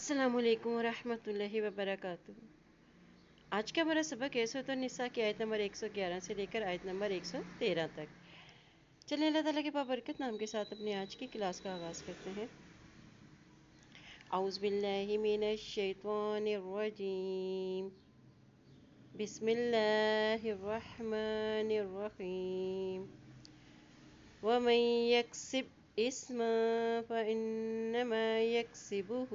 السلام علیکم ورحمۃ اللہ وبرکاتہ۔ آج کا ہمارا سبق ہے سورۃ النساء کی آیت نمبر 111 سے لے کر آیت نمبر 113 تک۔ چلیں اللہ تعالیٰ کے بابرکت نام کے ساتھ اپنی آج کی کلاس کا آغاز کرتے ہیں۔ اعوذ باللہ من الشیطان الرجیم، بسم اللہ الرحمن الرحیم۔ ومن یکسب اسما فإنما یکسبہ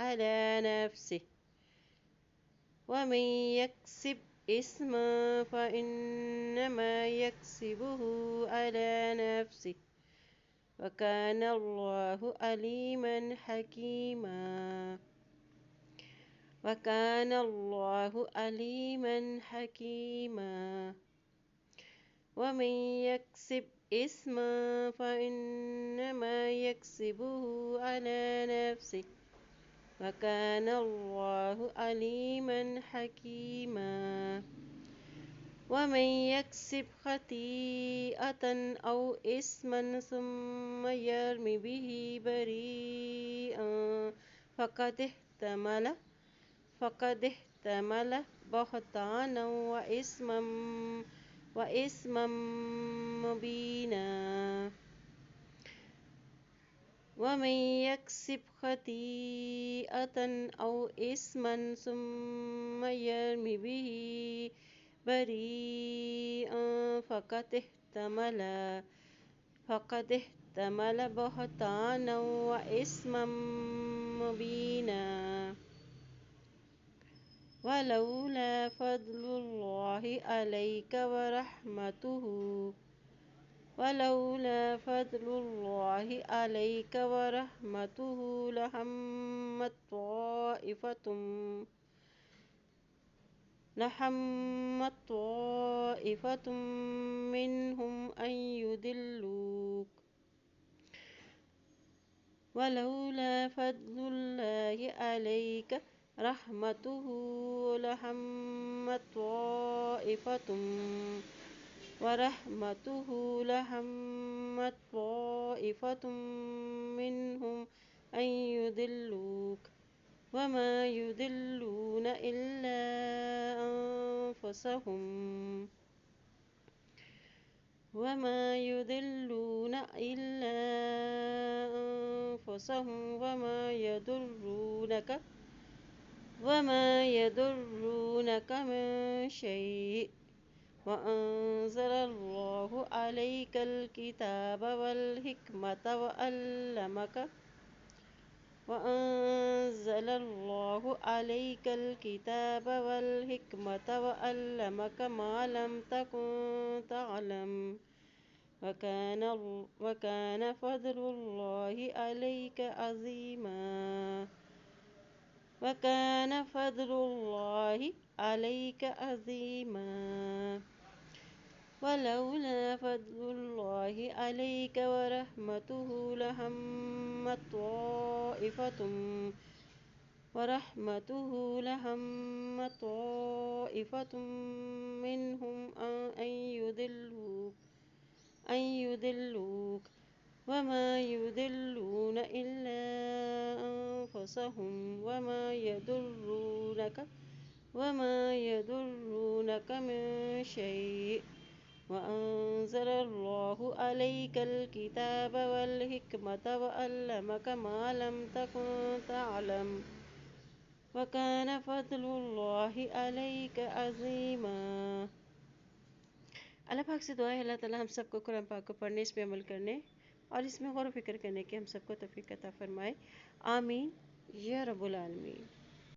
على نفسه ومن يكسب إثما فإنما يكسبه على نفسه وكان الله عليما حكيما وكان الله عليما حكيما ومن يكسب إثما فإنما يكسبه على نفسه وكان الله عليما حكيما ومن يكسب خطيئة أو إثما ثم يرم به بريئا فقد احتمل بهتانا وإثما مبينا ومن يكسب خطيئة أو إثما ثم يرم به بريئا فقد احتمل بهتانا وإثما مبينا ولولا فضل الله عليك ورحمته لهمت طائفة منهم أن يضلوك ولولا فضل الله عليك ورحمته لهمت طائفة منهم أن يضلوك وما يضلون إلا أنفسهم وما يضرونك من شيء وأنزل الله عليك الكتاب والحكمة وعلمك ما لم تكن تعلم وكان فضل الله عليك عظيما ولولا فضل الله عليك ورحمته لهمت طائفة منهم أن يضلوك وما يضلون إلا أنفسهم وما يضرونك من شيء وأنزل الله عليك الكتاب والحكمة وعلمك ما لم تكن تعلم وكان فضل الله عليك عظيما۔ اللہ پاک سے دعا ہے اللہ تعالیٰ ہم سب کو قرآن پاک کو پڑھنے، اس پہ عمل کرنے اور اس میں غور و فکر کرنے کے ہم سب کو توفیق عطا فرمائے، آمین یا رب العالمین۔